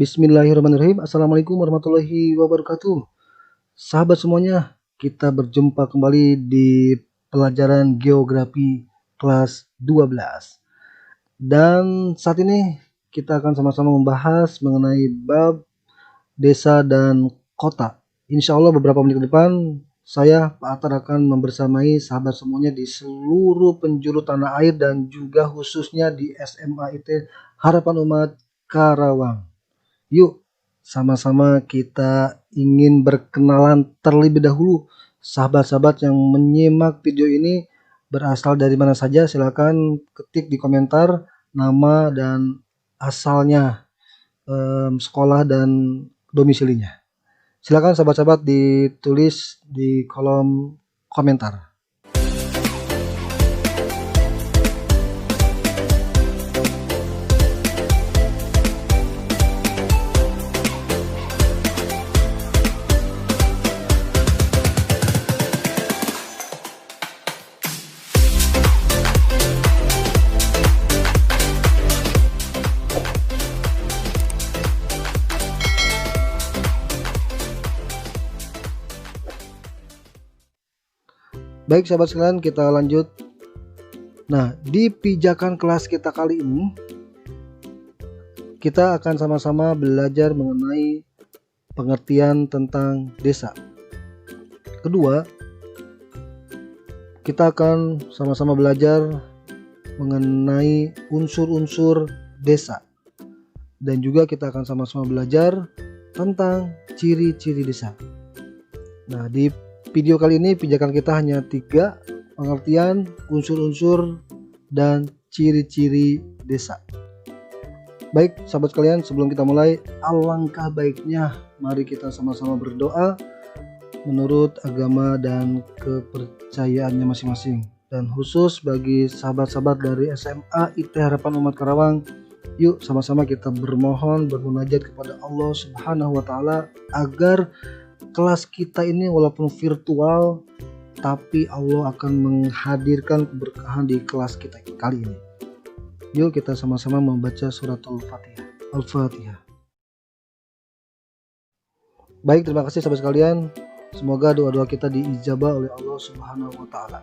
Bismillahirrahmanirrahim. Assalamualaikum warahmatullahi wabarakatuh. Sahabat semuanya, kita berjumpa kembali di pelajaran geografi kelas 12. Dan saat ini kita akan sama-sama membahas mengenai bab desa dan kota. Insya Allah beberapa menit ke depan saya Pak Atar akan membersamai sahabat semuanya di seluruh penjuru tanah air dan juga khususnya di SMA IT Harapan Umat Karawang. Yuk sama-sama kita ingin berkenalan terlebih dahulu. Sahabat-sahabat yang menyimak video ini berasal dari mana saja, silakan ketik di komentar nama dan asalnya, sekolah dan domisilinya. Silakan sahabat-sahabat ditulis di kolom komentar. Baik sahabat sekalian, kita lanjut. Nah, di pijakan kelas kita kali ini kita akan sama-sama belajar mengenai pengertian tentang desa. Kedua, kita akan sama-sama belajar mengenai unsur-unsur desa. Dan juga kita akan sama-sama belajar tentang ciri-ciri desa. Nah, di video kali ini pijakan kita hanya 3, pengertian, unsur-unsur, dan ciri-ciri desa. Baik sahabat sekalian, sebelum kita mulai, alangkah baiknya mari kita sama-sama berdoa menurut agama dan kepercayaannya masing-masing. Dan khusus bagi sahabat-sahabat dari SMA IT Harapan Umat Karawang, yuk sama-sama kita bermohon, bermunajat kepada Allah Subhanahu wa Ta'ala agar kelas kita ini walaupun virtual, tapi Allah akan menghadirkan keberkahan di kelas kita kali ini. Yuk kita sama-sama membaca surat Al-Fatihah. Baik, terima kasih sahabat sekalian. Semoga doa-doa kita diijabah oleh Allah Subhanahu wa Ta'ala.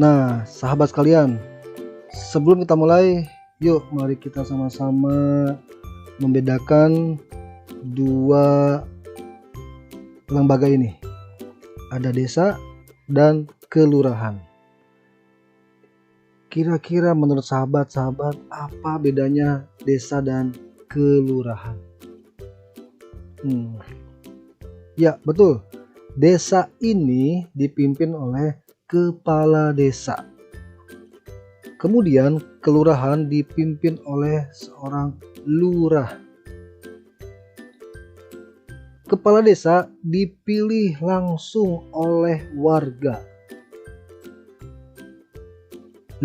Nah, sahabat sekalian, sebelum kita mulai, yuk mari kita sama-sama membedakan 2 lembaga ini. Ada desa dan kelurahan. Kira-kira menurut sahabat-sahabat apa bedanya desa dan kelurahan? Ya betul, desa ini dipimpin oleh kepala desa. Kemudian kelurahan dipimpin oleh seorang lurah. Kepala desa dipilih langsung oleh warga.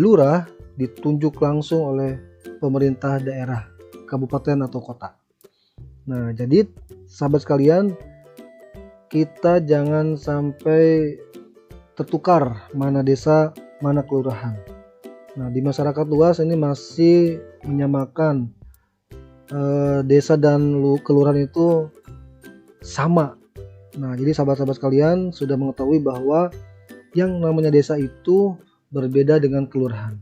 Lurah ditunjuk langsung oleh pemerintah daerah, kabupaten atau kota. Nah, jadi sahabat sekalian, kita jangan sampai tertukar mana desa, mana kelurahan. Nah, di masyarakat luas ini masih menyamakan desa dan kelurahan itu sama. Nah, jadi sahabat-sahabat sekalian sudah mengetahui bahwa yang namanya desa itu berbeda dengan kelurahan.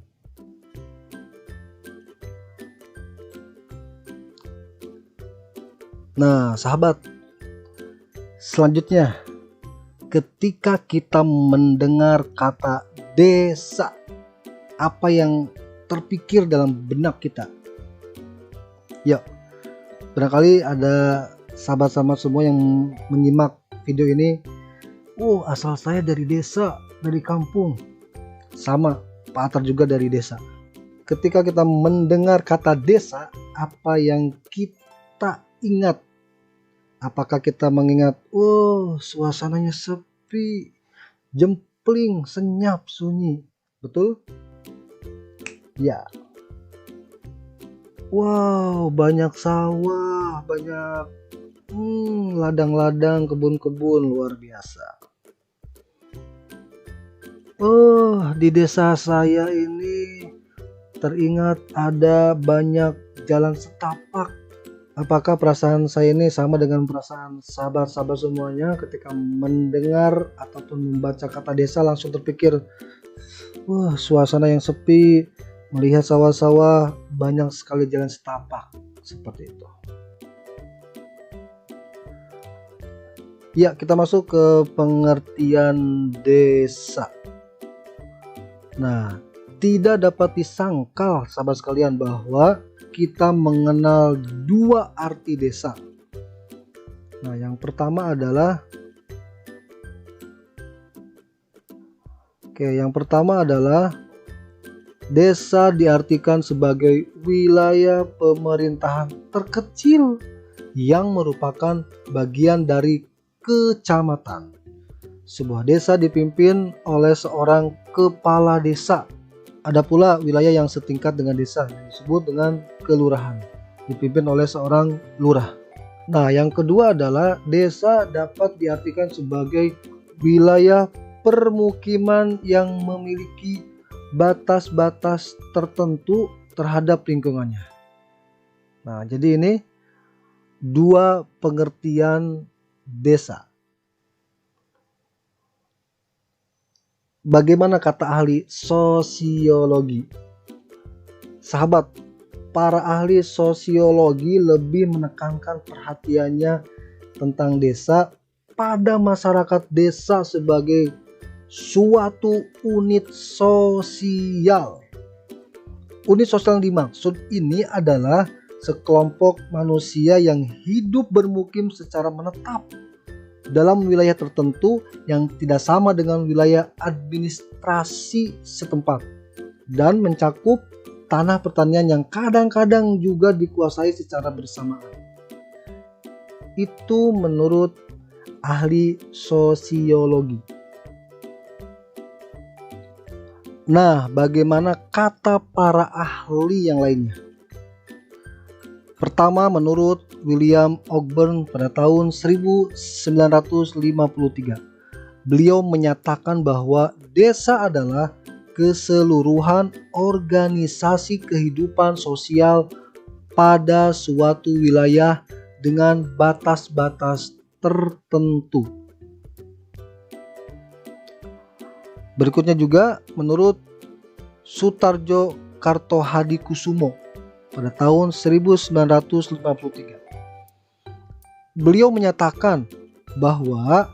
Nah, sahabat, selanjutnya ketika kita mendengar kata desa, apa yang terpikir dalam benak kita? Ya, barangkali ada sahabat-sahabat semua yang menyimak video ini, asal saya dari desa, dari kampung. Sama, Pak Atar juga dari desa. Ketika kita mendengar kata desa, apa yang kita ingat? Apakah kita mengingat, suasananya sepi, jempling, senyap, sunyi? Betul? Ya. Wow, banyak sawah, banyak ladang-ladang, kebun-kebun, luar biasa. Di desa saya ini teringat ada banyak jalan setapak. Apakah perasaan saya ini sama dengan perasaan sahabat-sahabat semuanya ketika mendengar ataupun membaca kata desa langsung terpikir, wah, suasana yang sepi, melihat sawah-sawah, banyak sekali jalan setapak, seperti itu. Ya, kita masuk ke pengertian desa. Nah, tidak dapat disangkal sahabat sekalian bahwa kita mengenal dua arti desa. Nah, yang pertama adalah desa diartikan sebagai wilayah pemerintahan terkecil yang merupakan bagian dari kecamatan. Sebuah desa dipimpin oleh seorang kepala desa. Ada pula wilayah yang setingkat dengan desa yang disebut dengan kelurahan, dipimpin oleh seorang lurah. Nah, yang kedua adalah desa dapat diartikan sebagai wilayah permukiman yang memiliki batas-batas tertentu terhadap lingkungannya. Nah, jadi ini dua pengertian desa. Bagaimana kata ahli sosiologi? Sahabat, para ahli sosiologi lebih menekankan perhatiannya tentang desa pada masyarakat desa sebagai suatu unit sosial. Unit sosial yang dimaksud ini adalah sekelompok manusia yang hidup bermukim secara menetap dalam wilayah tertentu yang tidak sama dengan wilayah administrasi setempat dan mencakup tanah pertanian yang kadang-kadang juga dikuasai secara bersamaan. Itu menurut ahli sosiologi. Nah, bagaimana kata para ahli yang lainnya? Pertama, menurut William Ogburn pada tahun 1953, beliau menyatakan bahwa desa adalah keseluruhan organisasi kehidupan sosial pada suatu wilayah dengan batas-batas tertentu. Berikutnya juga menurut Sutarjo Kartohadikusumo pada tahun 1953. Beliau menyatakan bahwa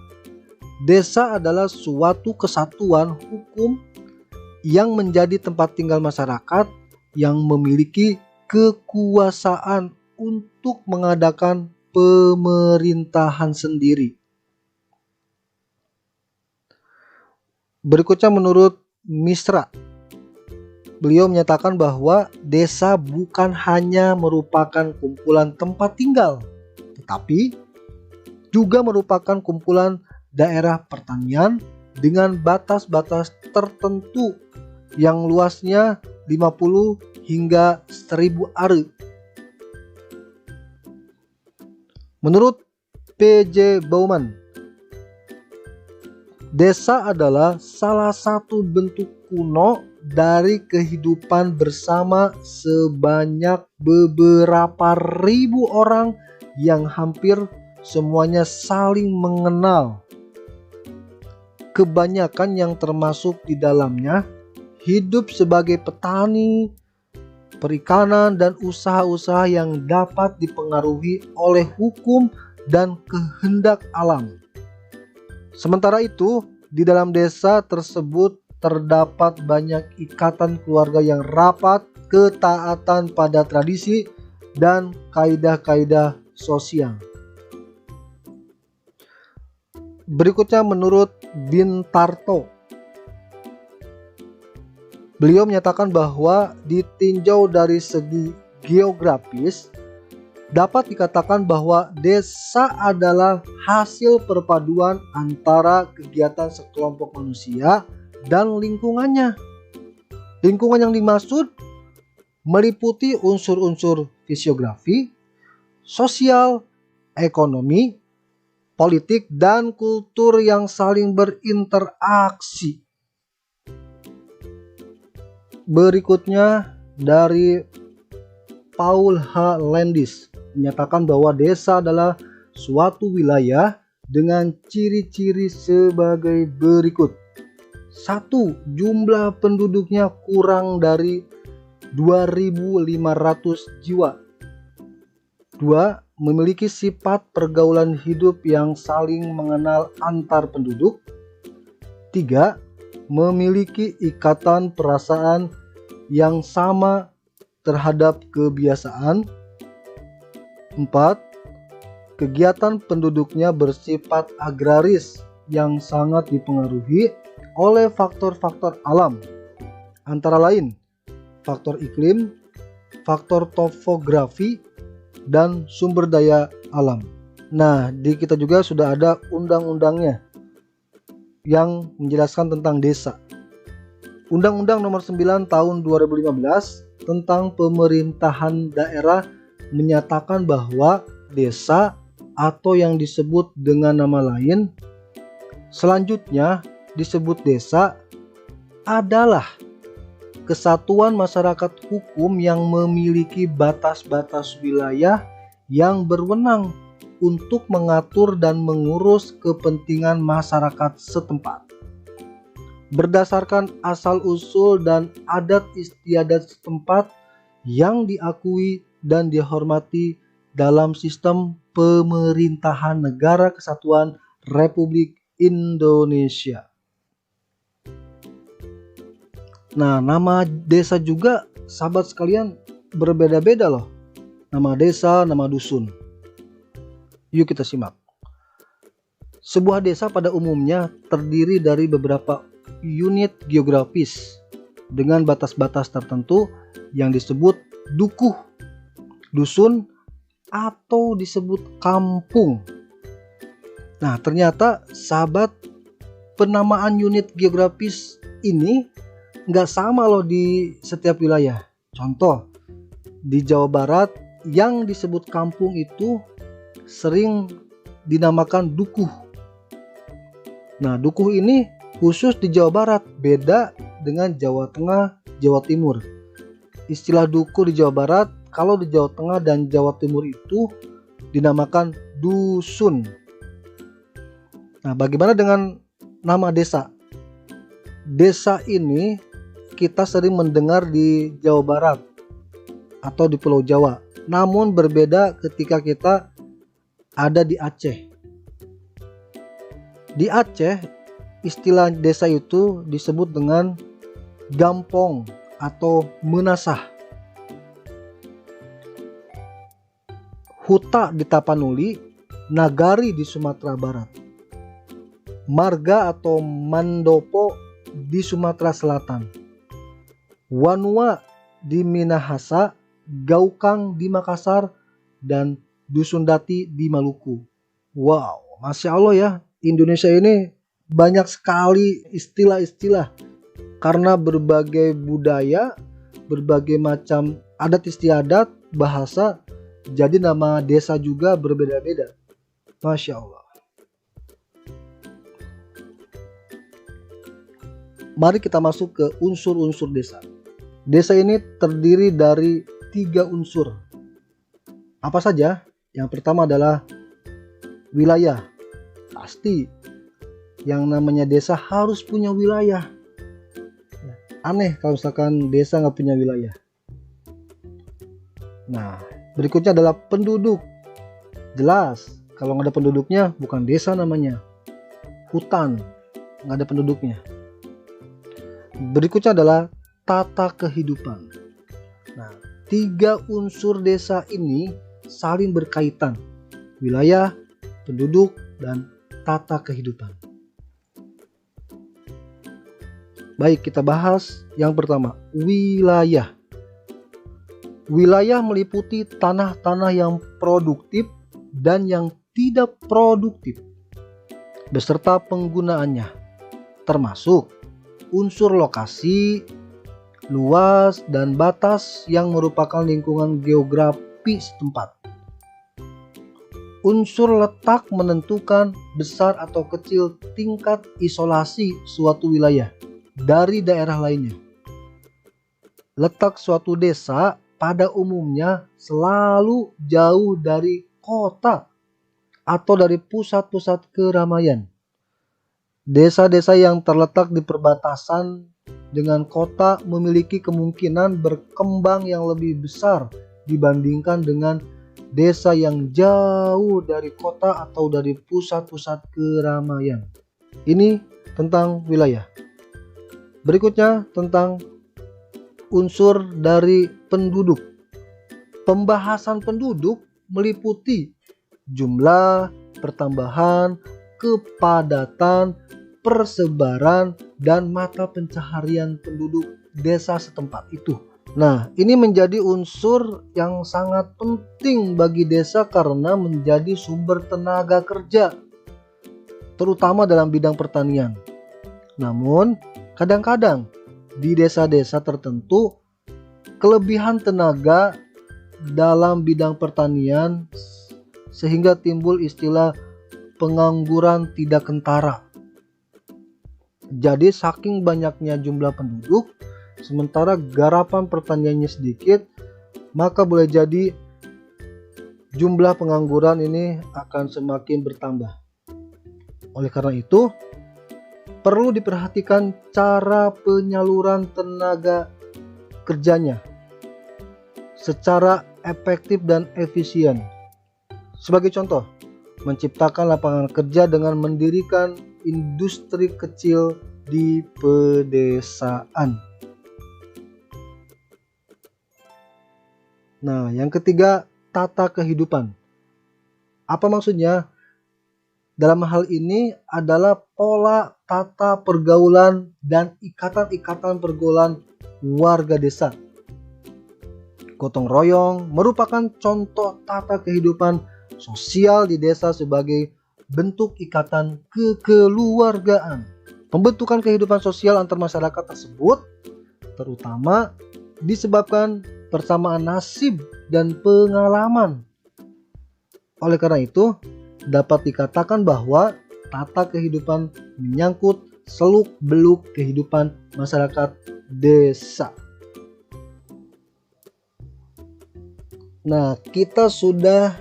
desa adalah suatu kesatuan hukum yang menjadi tempat tinggal masyarakat yang memiliki kekuasaan untuk mengadakan pemerintahan sendiri. Berikutnya menurut Misra, beliau menyatakan bahwa desa bukan hanya merupakan kumpulan tempat tinggal, tetapi juga merupakan kumpulan daerah pertanian dengan batas-batas tertentu yang luasnya 50 hingga 1000 are. Menurut P.J. Bauman, desa adalah salah satu bentuk kuno dari kehidupan bersama sebanyak beberapa ribu orang yang hampir semuanya saling mengenal. Kebanyakan yang termasuk di dalamnya hidup sebagai petani, perikanan, dan usaha-usaha yang dapat dipengaruhi oleh hukum dan kehendak alam. Sementara itu, di dalam desa tersebut terdapat banyak ikatan keluarga yang rapat, ketaatan pada tradisi, dan kaidah-kaidah sosial. Berikutnya menurut Bintarto, beliau menyatakan bahwa ditinjau dari segi geografis, dapat dikatakan bahwa desa adalah hasil perpaduan antara kegiatan sekelompok manusia dan lingkungannya. Lingkungan yang dimaksud meliputi unsur-unsur fisiografi, sosial, ekonomi, politik, dan kultur yang saling berinteraksi. Berikutnya dari Paul H. Landis menyatakan bahwa desa adalah suatu wilayah dengan ciri-ciri sebagai berikut. 1. Jumlah penduduknya kurang dari 2.500 jiwa. 2. Memiliki sifat pergaulan hidup yang saling mengenal antar penduduk. 3. Memiliki ikatan perasaan yang sama terhadap kebiasaan. 4. Kegiatan penduduknya bersifat agraris yang sangat dipengaruhi oleh faktor-faktor alam, antara lain faktor iklim, faktor topografi, dan sumber daya alam. Nah, di kita juga sudah ada undang-undangnya yang menjelaskan tentang desa. Undang-Undang Nomor 9 Tahun 2015 tentang pemerintahan daerah menyatakan bahwa desa atau yang disebut dengan nama lain selanjutnya disebut desa adalah kesatuan masyarakat hukum yang memiliki batas-batas wilayah yang berwenang untuk mengatur dan mengurus kepentingan masyarakat setempat. Berdasarkan asal-usul dan adat istiadat setempat yang diakui dan dihormati dalam sistem pemerintahan Negara Kesatuan Republik Indonesia. Nah, nama desa juga sahabat sekalian berbeda-beda loh. Nama desa, nama dusun. Yuk kita simak. Sebuah desa pada umumnya terdiri dari beberapa unit geografis dengan batas-batas tertentu yang disebut dukuh, dusun, atau disebut kampung. Nah, ternyata sahabat, penamaan unit geografis ini nggak sama loh di setiap wilayah. Contoh, di Jawa Barat yang disebut kampung itu sering dinamakan dukuh. Nah, dukuh ini khusus di Jawa Barat, beda dengan Jawa Tengah, Jawa Timur. Istilah dukuh di Jawa Barat, kalau di Jawa Tengah dan Jawa Timur itu dinamakan dusun. Nah, bagaimana dengan nama desa? Desa ini kita sering mendengar di Jawa Barat atau di Pulau Jawa, namun berbeda ketika kita ada di Aceh. Di Aceh, istilah desa itu disebut dengan gampong atau menasah. Huta di Tapanuli, Nagari di Sumatera Barat, Marga atau Mandopo di Sumatera Selatan, Wanua di Minahasa, Gaukang di Makassar, dan Dusun Dati di Maluku. Wow, Masya Allah ya, Indonesia ini banyak sekali istilah-istilah karena berbagai budaya, berbagai macam adat istiadat, bahasa, jadi nama desa juga berbeda-beda. Masya Allah. Mari kita masuk ke unsur-unsur desa. Desa ini terdiri dari 3 unsur. Apa saja? Yang pertama adalah wilayah. Pasti yang namanya desa harus punya wilayah. Aneh kalau misalkan desa nggak punya wilayah. Nah, berikutnya adalah penduduk. Jelas, kalau nggak ada penduduknya bukan desa namanya. Hutan, nggak ada penduduknya. Berikutnya adalah tata kehidupan. Nah, 3 unsur desa ini saling berkaitan. Wilayah, penduduk, dan tata kehidupan. Baik, kita bahas yang pertama, wilayah. Wilayah meliputi tanah-tanah yang produktif dan yang tidak produktif, beserta penggunaannya, termasuk unsur lokasi, luas, dan batas yang merupakan lingkungan geografi setempat. Unsur letak menentukan besar atau kecil tingkat isolasi suatu wilayah dari daerah lainnya. Letak suatu desa pada umumnya selalu jauh dari kota atau dari pusat-pusat keramaian. Desa-desa yang terletak di perbatasan dengan kota memiliki kemungkinan berkembang yang lebih besar dibandingkan dengan desa yang jauh dari kota atau dari pusat-pusat keramaian. Ini tentang wilayah. Berikutnya tentang unsur dari penduduk. Pembahasan penduduk meliputi jumlah, pertambahan, kepadatan, persebaran, dan mata pencaharian penduduk desa setempat itu. Nah, ini menjadi unsur yang sangat penting bagi desa karena menjadi sumber tenaga kerja, terutama dalam bidang pertanian. Namun, kadang-kadang di desa-desa tertentu, kelebihan tenaga dalam bidang pertanian sehingga timbul istilah pengangguran tidak kentara. Jadi saking banyaknya jumlah penduduk, sementara garapan pertaniannya sedikit, maka boleh jadi jumlah pengangguran ini akan semakin bertambah. Oleh karena itu, perlu diperhatikan cara penyaluran tenaga kerjanya secara efektif dan efisien. Sebagai contoh, menciptakan lapangan kerja dengan mendirikan industri kecil di pedesaan. Nah, yang ketiga, tata kehidupan. Apa maksudnya? Dalam hal ini adalah pola tata pergaulan dan ikatan-ikatan pergaulan warga desa. Gotong royong merupakan contoh tata kehidupan sosial di desa sebagai bentuk ikatan kekeluargaan. Pembentukan kehidupan sosial antar masyarakat tersebut terutama disebabkan persamaan nasib dan pengalaman. Oleh karena itu, dapat dikatakan bahwa tata kehidupan menyangkut seluk-beluk kehidupan masyarakat desa. Nah, kita sudah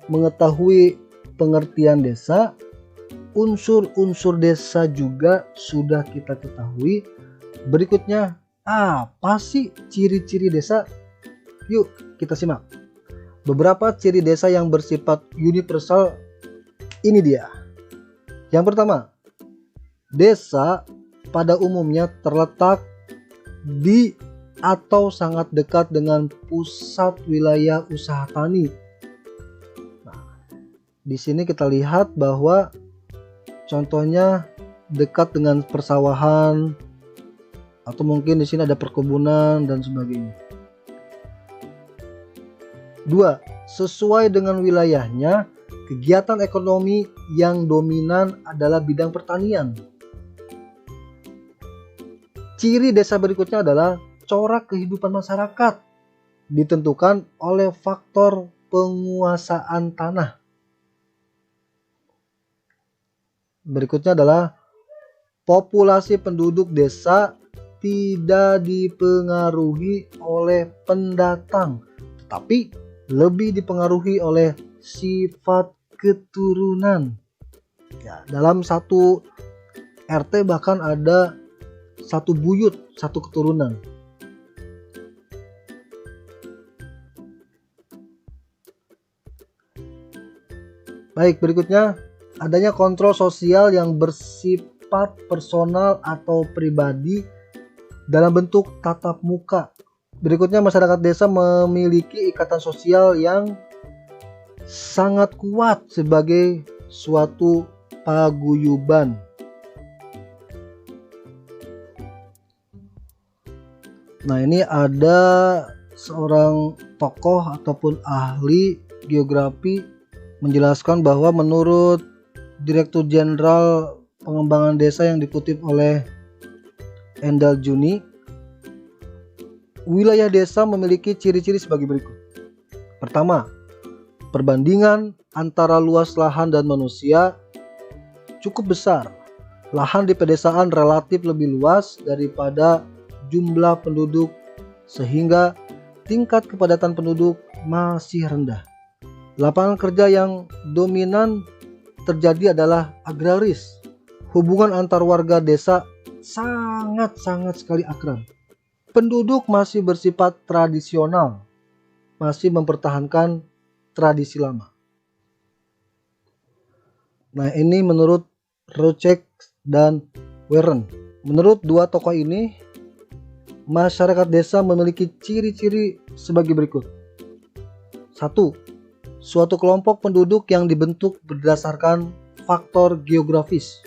mengetahui pengertian desa, unsur-unsur desa juga sudah kita ketahui. Berikutnya, apa sih ciri-ciri desa? Yuk kita simak. Beberapa ciri desa yang bersifat universal ini dia. Yang pertama, desa pada umumnya terletak di atau sangat dekat dengan pusat wilayah usaha tani. Nah, di sini kita lihat bahwa contohnya dekat dengan persawahan atau mungkin di sini ada perkebunan dan sebagainya. 2. Sesuai dengan wilayahnya, kegiatan ekonomi yang dominan adalah bidang pertanian. Ciri desa berikutnya adalah corak kehidupan masyarakat ditentukan oleh faktor penguasaan tanah. Berikutnya adalah populasi penduduk desa tidak dipengaruhi oleh pendatang, tetapi lebih dipengaruhi oleh sifat keturunan. Ya, dalam satu RT bahkan ada satu buyut, satu keturunan. Baik, berikutnya adanya kontrol sosial yang bersifat personal atau pribadi dalam bentuk tatap muka. Berikutnya, masyarakat desa memiliki ikatan sosial yang sangat kuat sebagai suatu paguyuban. Nah, ini ada seorang tokoh ataupun ahli geografi menjelaskan bahwa menurut Direktur Jenderal Pengembangan Desa yang dikutip oleh Endal Juni, wilayah desa memiliki ciri-ciri sebagai berikut. Pertama, perbandingan antara luas lahan dan manusia cukup besar. Lahan di pedesaan relatif lebih luas daripada jumlah penduduk sehingga tingkat kepadatan penduduk masih rendah. Lapangan kerja yang dominan terjadi adalah agraris. Hubungan antar warga desa sangat sekali akrab. Penduduk masih bersifat tradisional, masih mempertahankan tradisi lama. Nah, ini menurut Rocek dan Warren. Menurut dua tokoh ini, masyarakat desa memiliki ciri-ciri sebagai berikut. 1. Suatu kelompok penduduk yang dibentuk berdasarkan faktor geografis.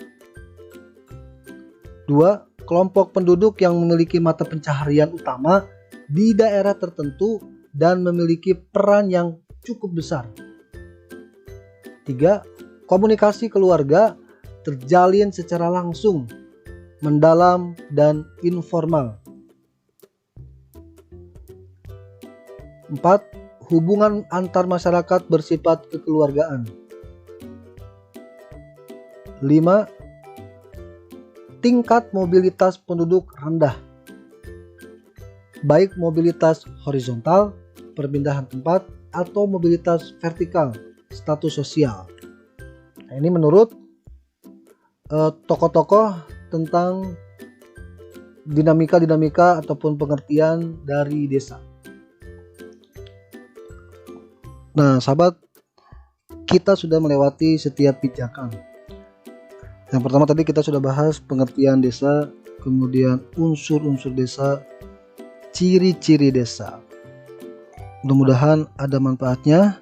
2. Kelompok penduduk yang memiliki mata pencaharian utama di daerah tertentu dan memiliki peran yang cukup besar. 3. Komunikasi keluarga terjalin secara langsung, mendalam, dan informal. 4. Hubungan antar masyarakat bersifat kekeluargaan. 5. Tingkat mobilitas penduduk rendah, baik mobilitas horizontal, perpindahan tempat, atau mobilitas vertikal, status sosial. Nah, ini menurut tokoh-tokoh tentang dinamika ataupun pengertian dari desa. Nah, sahabat, kita sudah melewati setiap pijakan. Yang pertama tadi kita sudah bahas pengertian desa, kemudian unsur-unsur desa, ciri-ciri desa. Mudah-mudahan ada manfaatnya.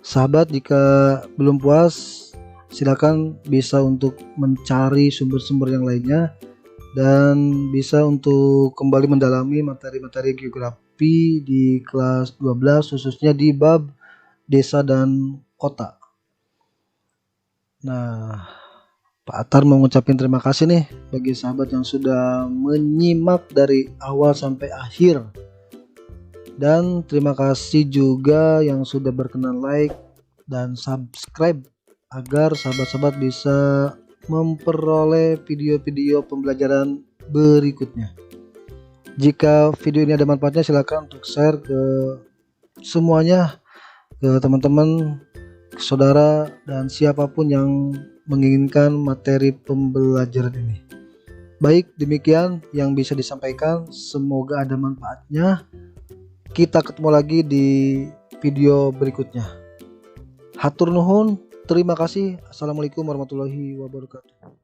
Sahabat, jika belum puas, silakan bisa untuk mencari sumber-sumber yang lainnya dan bisa untuk kembali mendalami materi-materi geografi di kelas 12, khususnya di bab desa dan kota. Nah, Pak Atar mau ngucapin terima kasih nih bagi sahabat yang sudah menyimak dari awal sampai akhir. Dan terima kasih juga yang sudah berkenan like dan subscribe agar sahabat-sahabat bisa memperoleh video-video pembelajaran berikutnya. Jika video ini ada manfaatnya, silakan untuk share ke semuanya, ke teman-teman, saudara, dan siapapun yang menginginkan materi pembelajaran ini. Baik, demikian yang bisa disampaikan. Semoga ada manfaatnya. Kita ketemu lagi di video berikutnya. Hatur nuhun, terima kasih. Assalamualaikum warahmatullahi wabarakatuh.